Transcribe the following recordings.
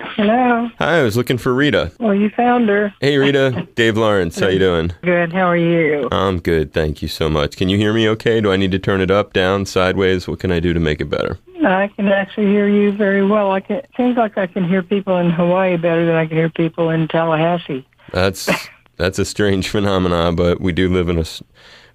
Hello. Hi, I was looking for Rita. Well, you found her. Hey, Rita. Dave Lawrence. How you doing? Good. How are you? I'm good. Thank you so much. Can you hear me okay? Do I need to turn it up, down, sideways? What can I do to make it better? I can actually hear you very well. It seems like I can hear people in Hawaii better than I can hear people in Tallahassee. That's a strange phenomenon, but we do live in a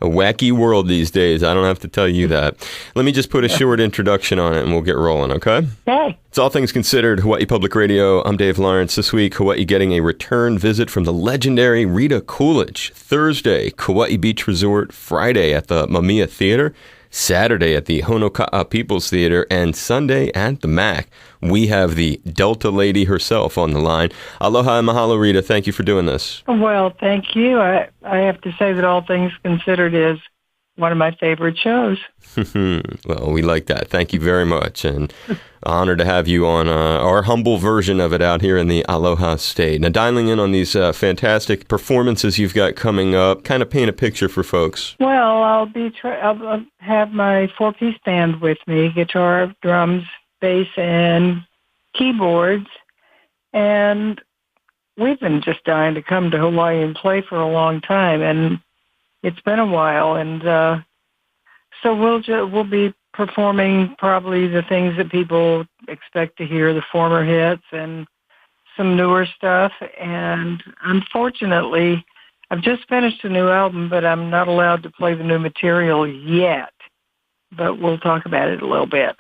wacky world these days. I don't have to tell you that. Let me just put a short introduction on it and we'll get rolling, okay? Okay. It's All Things Considered, Hawaii Public Radio. I'm Dave Lawrence. This week, Hawaii getting a return visit from the legendary Rita Coolidge. Thursday, Kauai Beach Resort. Friday at the Mamiya Theater. Saturday at the Honoka'a People's Theater, and Sunday at the MAC. We have the Delta lady herself on the line. Aloha and mahalo, Rita. Thank you for doing this. Well, thank you. I have to say that All Things Considered is one of my favorite shows. Well, we like that. Thank you very much. And honored to have you on our humble version of it out here in the Aloha State. Now, dialing in on these fantastic performances you've got coming up, kind of paint a picture for folks. Well, I'll have my four-piece band with me, guitar, drums, bass, and keyboards. And we've been just dying to come to Hawaii and play for a long time, and it's been a while. And so we'll be performing probably the things that people expect to hear, the former hits and some newer stuff. And unfortunately, I've just finished a new album, but I'm not allowed to play the new material yet. But we'll talk about it a little bit.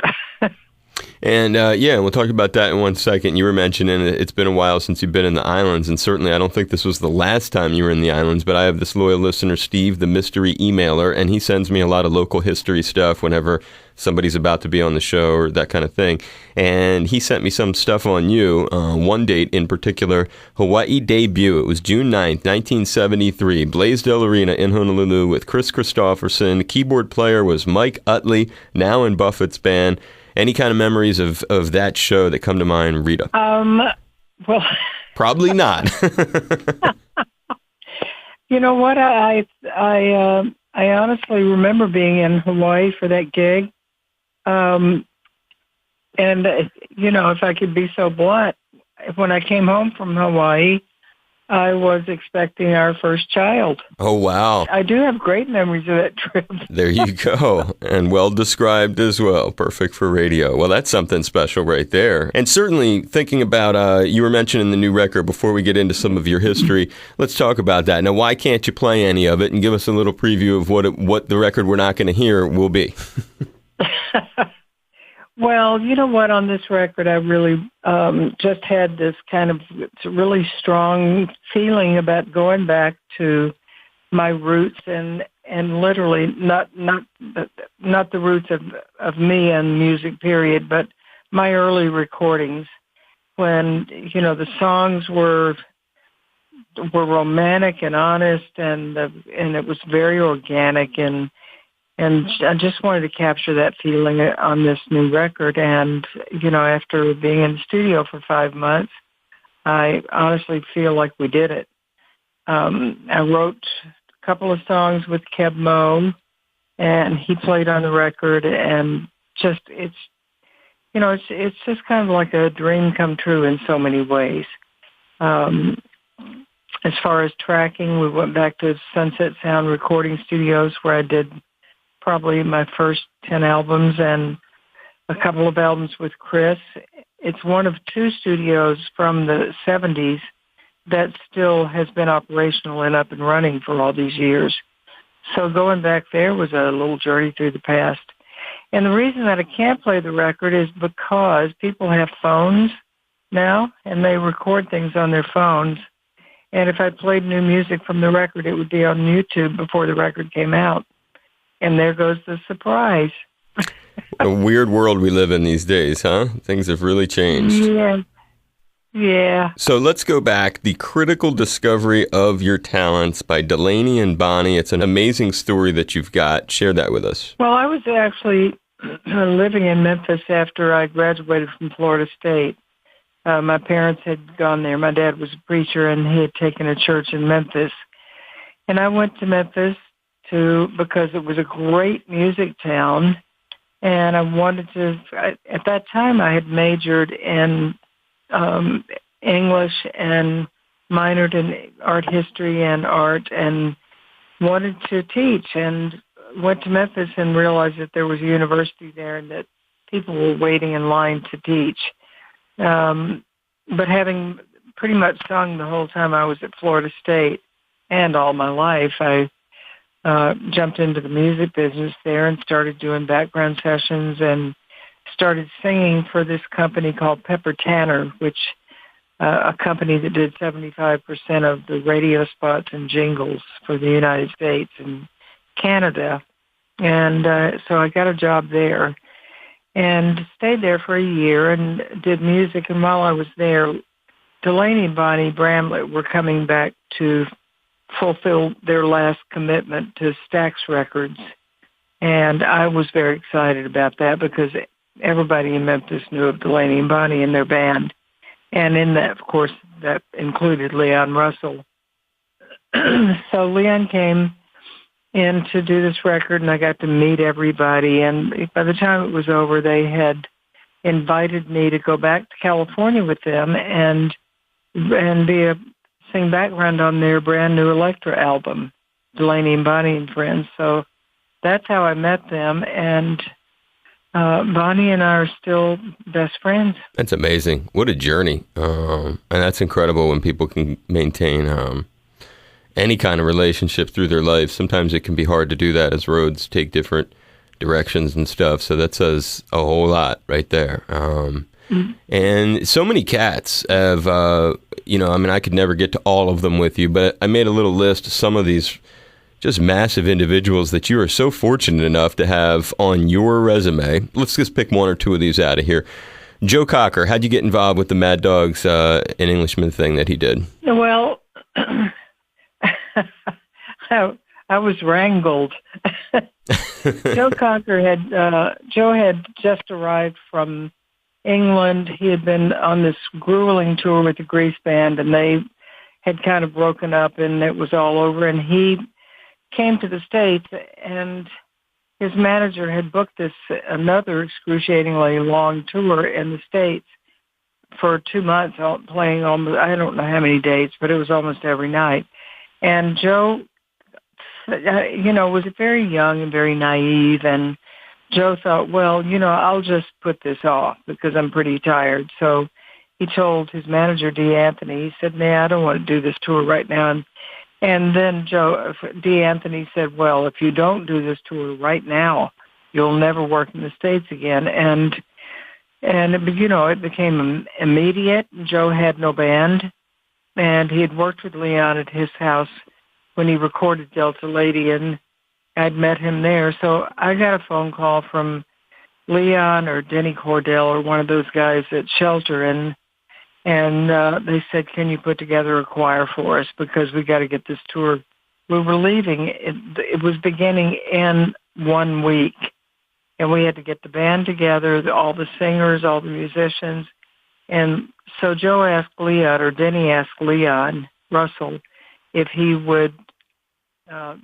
And we'll talk about that in 1 second. You were mentioning it's been a while since you've been in the islands, and certainly I don't think this was the last time you were in the islands, but I have this loyal listener, Steve, the mystery emailer, and he sends me a lot of local history stuff whenever somebody's about to be on the show or that kind of thing. And he sent me some stuff on you, one date in particular, Hawaii debut. It was June 9th, 1973, Blaisdell Arena in Honolulu with Chris Christopherson. Keyboard player was Mike Utley, now in Buffett's band. Any kind of memories of that show that come to mind, Rita? Well, probably not. You know what? I honestly remember being in Hawaii for that gig. And, if I could be so blunt, when I came home from Hawaii, I was expecting our first child. Oh, wow. I do have great memories of that trip. There you go. And well described as well. Perfect for radio. Well, that's something special right there. And certainly thinking about, you were mentioning the new record before we get into some of your history. Let's talk about that. Now, why can't you play any of it and give us a little preview of what the record we're not going to hear will be? Well, you know what? On this record, I really just had this kind of really strong feeling about going back to my roots and literally not the roots of me and music, period, but my early recordings when the songs were romantic and honest and it was very organic and I just wanted to capture that feeling on this new record. And, after being in the studio for 5 months, I honestly feel like we did it. I wrote a couple of songs with Keb Mo, and he played on the record. And it's just kind of like a dream come true in so many ways. As far as tracking, we went back to Sunset Sound Recording Studios where I did probably my first 10 albums and a couple of albums with Chris. It's one of two studios from the 70s that still has been operational and up and running for all these years. So going back there was a little journey through the past. And the reason that I can't play the record is because people have phones now and they record things on their phones. And if I played new music from the record, it would be on YouTube before the record came out. And there goes the surprise. A weird world we live in these days, huh? Things have really changed. Yeah. So let's go back. The critical discovery of your talents by Delaney and Bonnie. It's an amazing story that you've got. Share that with us. Well, I was actually living in Memphis after I graduated from Florida State. My parents had gone there. My dad was a preacher, and he had taken a church in Memphis. And I went to Memphis because it was a great music town, and I wanted to. At that time, I had majored in English and minored in art history and art and wanted to teach, and went to Memphis and realized that there was a university there and that people were waiting in line to teach. But having pretty much sung the whole time I was at Florida State and all my life, I jumped into the music business there and started doing background sessions and started singing for this company called Pepper Tanner, which a company that did 75% of the radio spots and jingles for the United States and Canada. And so I got a job there and stayed there for a year and did music. And while I was there, Delaney and Bonnie Bramlett were coming back to fulfill their last commitment to Stax Records. And I was very excited about that because everybody in Memphis knew of Delaney and Bonnie and their band. And in that, of course, that included Leon Russell. So Leon came in to do this record, and I got to meet everybody. And by the time it was over, they had invited me to go back to California with them and sing background on their brand new Electra album, Delaney and Bonnie and Friends. So that's how I met them, and Bonnie and I are still best friends. That's amazing. What a journey. And that's incredible when people can maintain any kind of relationship through their life. Sometimes it can be hard to do that as roads take different directions and stuff. So that says a whole lot right there. And so many cats have, I could never get to all of them with you, but I made a little list of some of these just massive individuals that you are so fortunate enough to have on your resume. Let's just pick one or two of these out of here. Joe Cocker, how'd you get involved with the Mad Dogs and Englishman thing that he did? Well, I was wrangled. Joe Cocker Joe had just arrived from England. He had been on this grueling tour with the Grease Band, and they had kind of broken up, and it was all over. And he came to the States, and his manager had booked another excruciatingly long tour in the States for 2 months, playing almost, I don't know how many dates, but it was almost every night. And Joe, was very young and very naive, and Joe thought, well, I'll just put this off because I'm pretty tired. So he told his manager, Dee Anthony, he said, I don't want to do this tour right now. And then Dee Anthony said, well, if you don't do this tour right now, you'll never work in the States again. And it became immediate. Joe had no band, and he had worked with Leon at his house when he recorded Delta Lady, and I'd met him there. So I got a phone call from Leon or Denny Cordell or one of those guys at Shelter, and they said, can you put together a choir for us because we got to get this tour. We were leaving. It was beginning in 1 week, and we had to get the band together, all the singers, all the musicians. And so Joe asked Leon, or Denny asked Leon Russell, if he would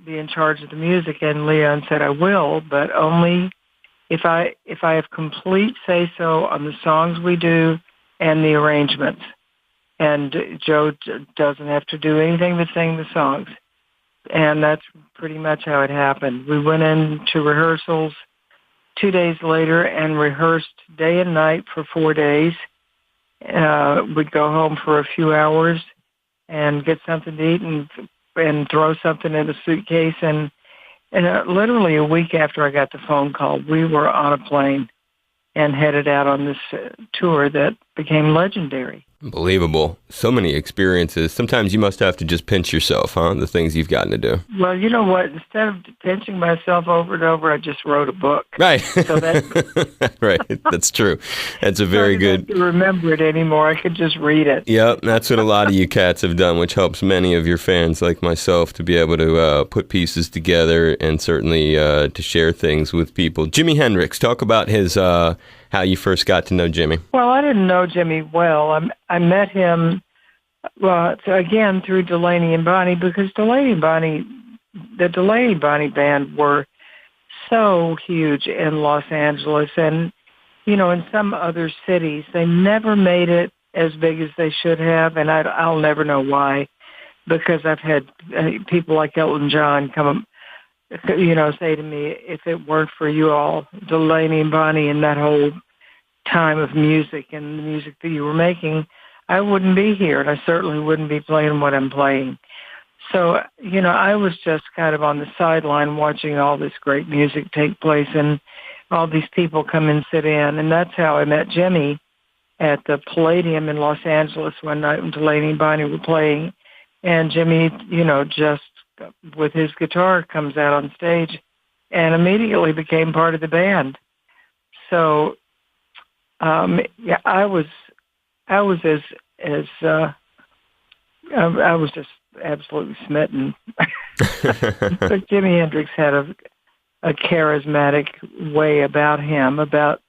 be in charge of the music, and Leon said, I will, but only if I have complete say-so on the songs we do and the arrangements. And Joe doesn't have to do anything but sing the songs. And that's pretty much how it happened. We went into rehearsals 2 days later and rehearsed day and night for 4 days. We'd go home for a few hours and get something to eat and throw something in a suitcase. And literally a week after I got the phone call, we were on a plane and headed out on this tour that became legendary. Unbelievable. So many experiences. Sometimes you must have to just pinch yourself, huh? The things you've gotten to do. Well, you know what? Instead of pinching myself over and over, I just wrote a book. Right. So that right. That's true. That's a very good. I don't have to remember it anymore. I could just read it. Yep. That's what a lot of you cats have done, which helps many of your fans like myself to be able to put pieces together and certainly to share things with people. Jimi Hendrix, talk about his how you first got to know Jimmy. Well, I didn't know Jimmy well. I met him, again, through Delaney and Bonnie, because the Delaney and Bonnie band were so huge in Los Angeles and, in some other cities. They never made it as big as they should have, and I'll never know why, because I've had people like Elton John come, say to me, if it weren't for you all, Delaney and Bonnie, and that whole time of music and the music that you were making, I wouldn't be here, and I certainly wouldn't be playing what I'm playing. So, I was just kind of on the sideline watching all this great music take place and all these people come and sit in. And that's how I met Jimmy at the Palladium in Los Angeles one night when Delaney and Bonnie were playing. And Jimmy, just with his guitar comes out on stage and immediately became part of the band. So, I was just absolutely smitten. But Jimi Hendrix had a charismatic way about him, about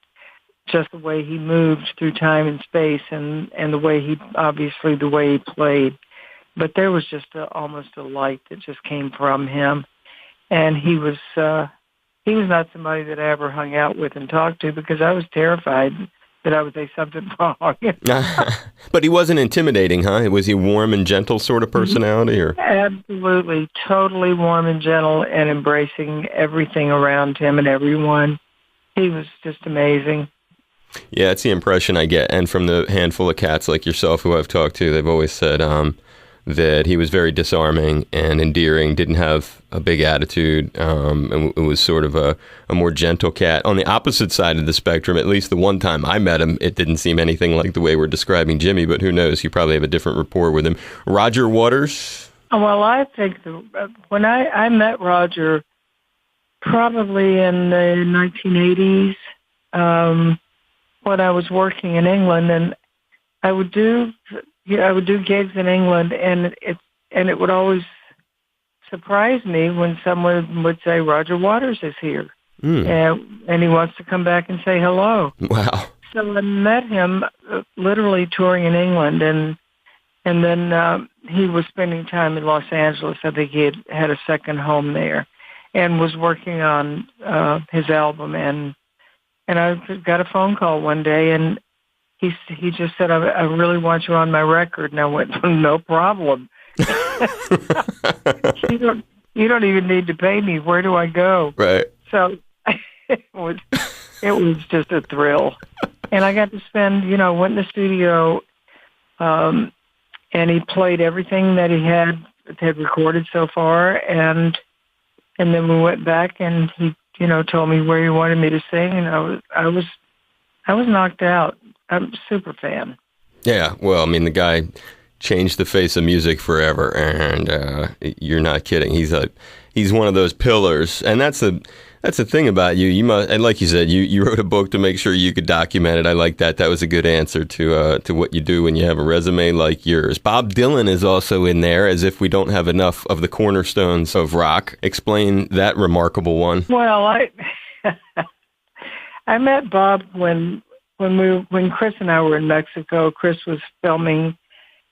just the way he moved through time and space, and the way he played. But there was just almost a light that just came from him, and he was not somebody that I ever hung out with and talked to, because I was terrified that I would say something wrong. But he wasn't intimidating, huh? Was he warm and gentle sort of personality? Or Absolutely, totally warm and gentle and embracing everything around him and everyone. He was just amazing. Yeah, it's the impression I get. And from the handful of cats like yourself who I've talked to, they've always said that he was very disarming and endearing, didn't have a big attitude, and it was sort of a more gentle cat. On the opposite side of the spectrum, at least the one time I met him, it didn't seem anything like the way we're describing Jimmy, but who knows? You probably have a different rapport with him. Roger Waters? Well, I think when I met Roger probably in the 1980s, when I was working in England, and I would do gigs in England, and it would always surprise me when someone would say, Roger Waters is here, and he wants to come back and say hello. Wow. So I met him literally touring in England, and then he was spending time in Los Angeles. I think he had a second home there and was working on his album, and I got a phone call one day, and he just said, I really want you on my record. And I went, no problem. You don't even need to pay me. Where do I go? Right. So it was just a thrill. And I got to spend, went in the studio, and he played everything that he had recorded so far. And then we went back, and he, told me where he wanted me to sing. And I was knocked out. I'm a super fan. Yeah, well, I mean, the guy changed the face of music forever, and you're not kidding. He's one of those pillars, and that's the thing about you. You must, and like you said, you wrote a book to make sure you could document it. I like that. That was a good answer to what you do when you have a resume like yours. Bob Dylan is also in there, as if we don't have enough of the cornerstones of rock. Explain that remarkable one. Well, I met Bob when Chris and I were in Mexico. Chris was filming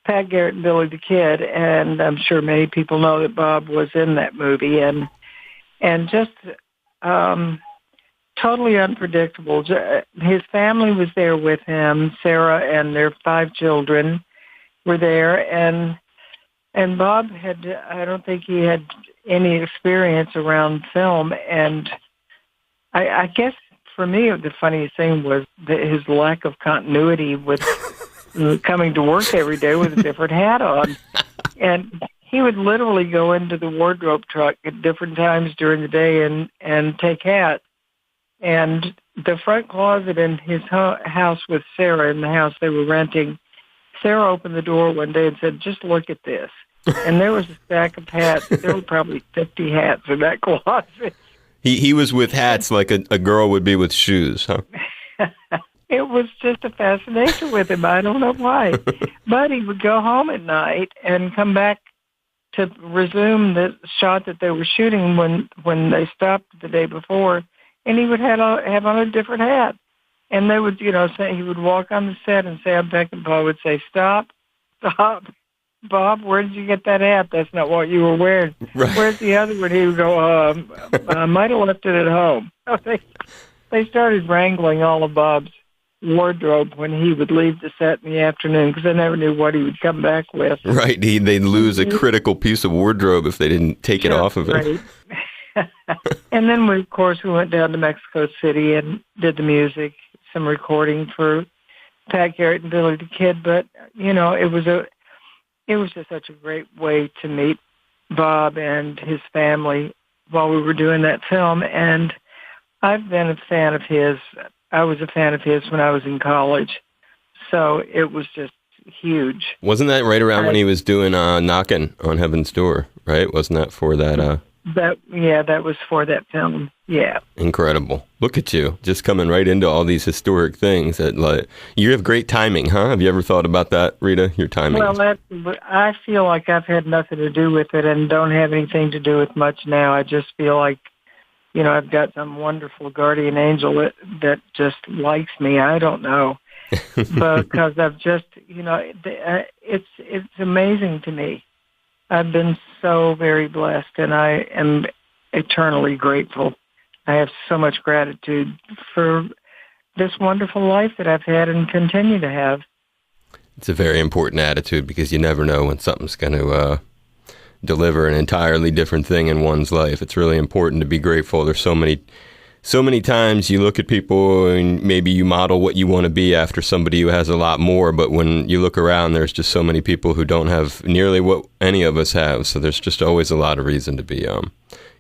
Pat Garrett and Billy the Kid, and I'm sure many people know that Bob was in that movie, and just totally unpredictable. His family was there with him. Sarah and their 5 children were there, and Bob I don't think he had any experience around film, and I guess for me, the funniest thing was his lack of continuity with coming to work every day with a different hat on. And he would literally go into the wardrobe truck at different times during the day and take hats. And the front closet in his house with Sarah, in the house they were renting, Sarah opened the door one day and said, just look at this. And there was a stack of hats. There were probably 50 hats in that closet. He was with hats like a girl would be with shoes, huh? It was just a fascination with him. I don't know why. But he would go home at night and come back to resume the shot that they were shooting when they stopped the day before, and he would have on a different hat. And they would, say he would walk on the set, and Sam Peckinpah would say, stop. Bob, where did you get that hat? That's not what you were wearing. Right. Where's the other one? He would go, I might have left it at home. They started wrangling all of Bob's, wardrobe when he would leave the set in the afternoon, because I never knew what he would come back with. Right. They'd lose a critical piece of wardrobe if they didn't take it off of him. Right. And then, of course, we went down to Mexico City and did the music, some recording for Pat Garrett and Billy the Kid. But, it was just such a great way to meet Bob and his family while we were doing that film. And I've been a fan of his. I was a fan of his when I was in college. So it was just huge. Wasn't that right around when he was doing Knockin' on Heaven's Door, right? Wasn't that for that? That was for that film. Yeah. Incredible. Look at you, just coming right into all these historic things. You have great timing, huh? Have you ever thought about that, Rita? Your timing. Well, I feel like I've had nothing to do with it and don't have anything to do with much now. I just feel like, I've got some wonderful guardian angel that just likes me. I don't know. Because I've just, it's amazing to me. I've been so very blessed, and I am eternally grateful. I have so much gratitude for this wonderful life that I've had and continue to have. It's a very important attitude, because you never know when something's going to deliver an entirely different thing in one's life. It's really important to be grateful. There's so many times you look at people and maybe you model what you want to be after somebody who has a lot more, but when you look around, there's just so many people who don't have nearly what any of us have. So there's just always a lot of reason to be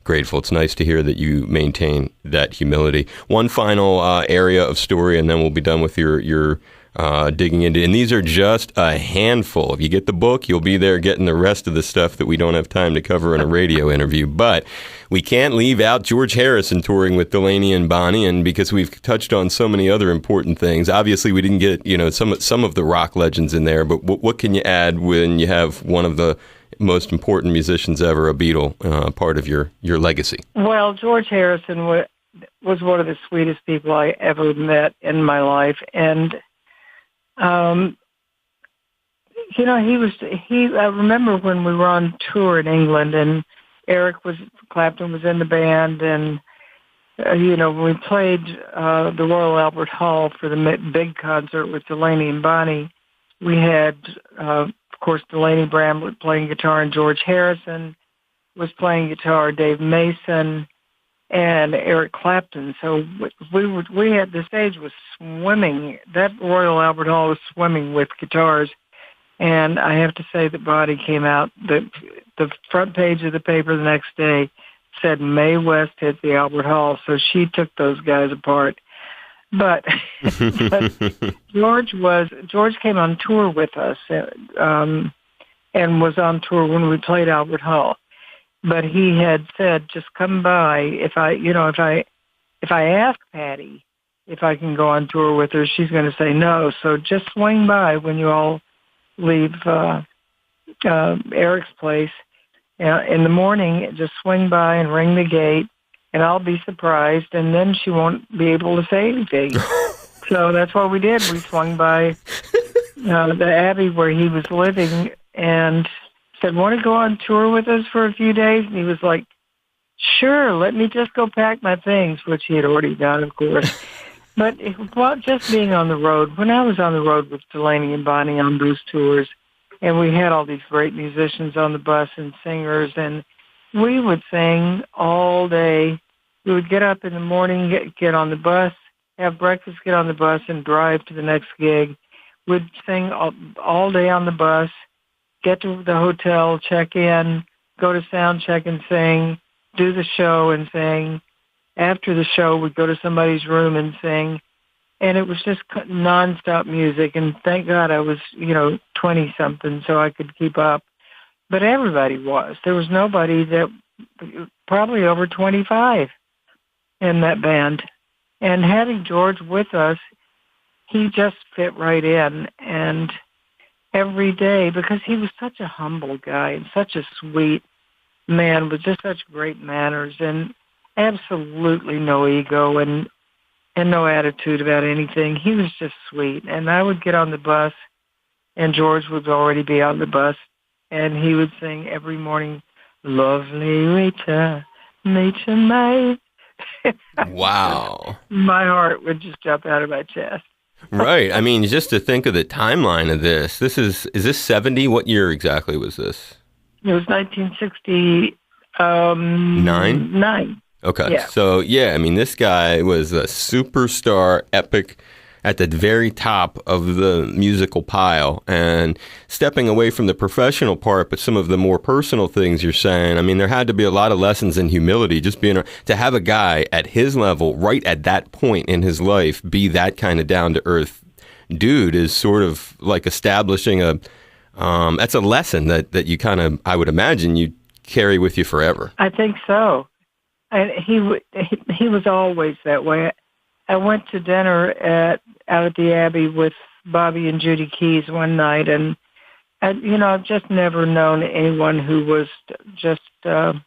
grateful. It's nice to hear that you maintain that humility. One final area of story, and then we'll be done with your digging into, and these are just a handful. If you get the book, you'll be there getting the rest of the stuff that we don't have time to cover in a radio interview. But we can't leave out George Harrison touring with Delaney and Bonnie, and because we've touched on so many other important things. Obviously, we didn't get some of the rock legends in there, but what can you add when you have one of the most important musicians ever, a Beatle, part of your legacy? Well, George Harrison was one of the sweetest people I ever met in my life, and I remember when we were on tour in England, and Clapton was in the band, and when we played the Royal Albert Hall for the big concert with Delaney and Bonnie, we had, of course, Delaney Bramlett playing guitar, and George Harrison was playing guitar, Dave Mason, and Eric Clapton. So we had, the stage was swimming. That Royal Albert Hall was swimming with guitars. And I have to say that Bonnie came out, the front page of the paper the next day said Mae West hit the Albert Hall. So she took those guys apart. But, George came on tour with us, and was on tour when we played Albert Hall. But he had said, just come by. If I ask Patty if I can go on tour with her, she's going to say no. So just swing by when you all leave Eric's place in the morning. Just swing by and ring the gate, and I'll be surprised, and then she won't be able to say anything. So that's what we did. We swung by the Abbey where he was living, and said, want to go on tour with us for a few days? And he was like, sure, let me just go pack my things, which he had already done, of course. But just being on the road, when I was on the road with Delaney and Bonnie on those tours, and we had all these great musicians on the bus and singers, and we would sing all day. We would get up in the morning, get on the bus, have breakfast, get on the bus, and drive to the next gig. We'd sing all day on the bus, get to the hotel, check in, go to sound check and sing, do the show and sing. After the show, we'd go to somebody's room and sing. And it was just nonstop music. And thank God I was, 20-something, so I could keep up. But everybody was. There was nobody that, probably over 25 in that band. And having George with us, he just fit right in. And every day, because he was such a humble guy and such a sweet man with just such great manners and absolutely no ego and no attitude about anything. He was just sweet. And I would get on the bus, and George would already be on the bus, and he would sing every morning, lovely Rita, meet you, May. Wow. My heart would just jump out of my chest. Right. I mean, just to think of the timeline of this, is this 70? What year exactly was this? It was 1960. Nine. Okay. Yeah. So, yeah, I mean, this guy was a superstar, epic, at the very top of the musical pile, and stepping away from the professional part, but some of the more personal things you're saying, I mean, there had to be a lot of lessons in humility, just to have a guy at his level, right at that point in his life, be that kind of down-to-earth dude is sort of like establishing that's a lesson that you kind of, I would imagine, you carry with you forever. I think so. And he was always that way. I went to dinner out at the Abbey with Bobby and Judy Keys one night, and I've just never known anyone who was just had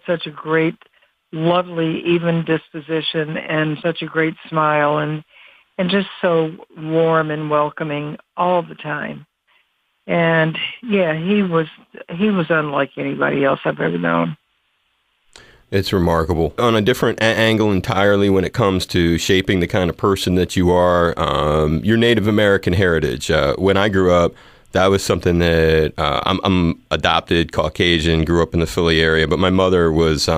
such a great, lovely, even disposition and such a great smile and just so warm and welcoming all the time. And yeah, he was unlike anybody else I've ever known. It's remarkable. On a different angle entirely when it comes to shaping the kind of person that you are, your Native American heritage. When I grew up, that was something that I'm adopted Caucasian, grew up in the Philly area, but my mother was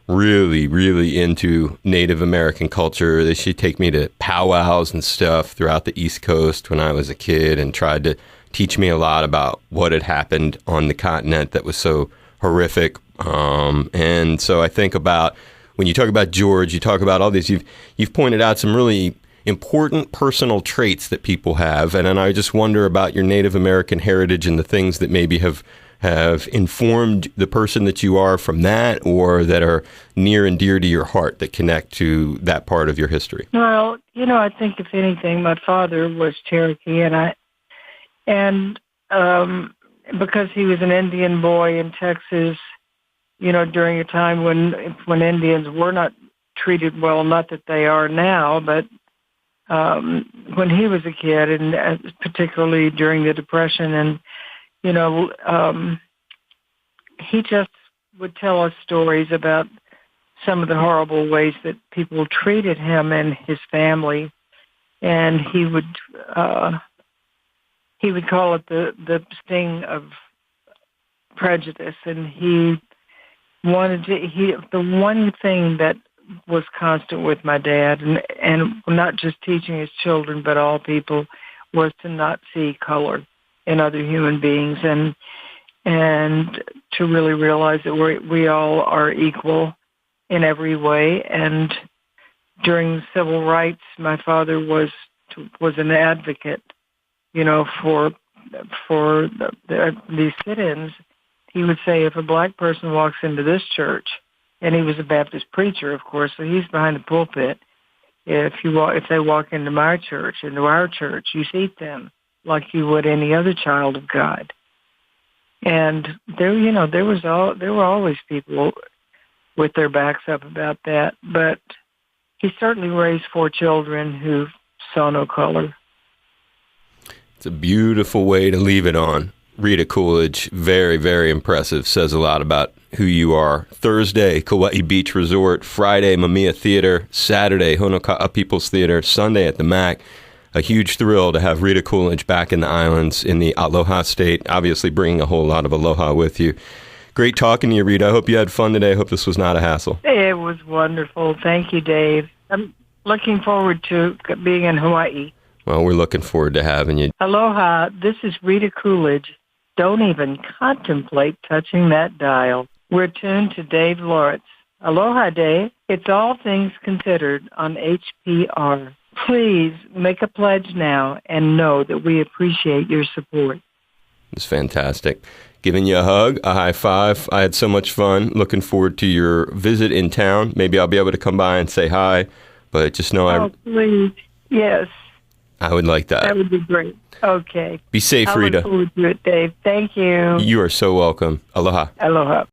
really, really into Native American culture. She'd take me to powwows and stuff throughout the East Coast when I was a kid and tried to teach me a lot about what had happened on the continent that was so horrific. And so I think about when you talk about George, you talk about all these, you've pointed out some really important personal traits that people have. And then I just wonder about your Native American heritage and the things that maybe have informed the person that you are from that, or that are near and dear to your heart that connect to that part of your history. Well, I think if anything, my father was Cherokee, and because he was an Indian boy in Texas, during a time when Indians were not treated well, not that they are now, but when he was a kid, and particularly during the Depression, and he just would tell us stories about some of the horrible ways that people treated him and his family, and he would call it the sting of prejudice, and the one thing that was constant with my dad, and not just teaching his children but all people, was to not see color in other human beings, and to really realize that we all are equal in every way. And during civil rights, my father was an advocate, for these sit-ins. He would say, if a black person walks into this church, and he was a Baptist preacher, of course, so he's behind the pulpit. If they walk into our church, you seat them like you would any other child of God. And there were always people with their backs up about that. But he certainly raised 4 children who saw no color. It's a beautiful way to leave it on. Rita Coolidge, very, very impressive. Says a lot about who you are. Thursday, Kauai Beach Resort. Friday, Mamiya Theater. Saturday, Honoka'a People's Theater. Sunday at the MAC. A huge thrill to have Rita Coolidge back in the islands in the Aloha state, obviously bringing a whole lot of aloha with you. Great talking to you, Rita. I hope you had fun today. I hope this was not a hassle. It was wonderful. Thank you, Dave. I'm looking forward to being in Hawaii. Well, we're looking forward to having you. Aloha, this is Rita Coolidge. Don't even contemplate touching that dial. We're tuned to Dave Lawrence. Aloha, Dave. It's All Things Considered on HPR. Please make a pledge now and know that we appreciate your support. It's fantastic. Giving you a hug, a high five. I had so much fun. Looking forward to your visit in town. Maybe I'll be able to come by and say hi, but just know please. Yes. I would like that. That would be great. Okay. Be safe, Rita. I look forward to it, Dave. Thank you. You are so welcome. Aloha. Aloha.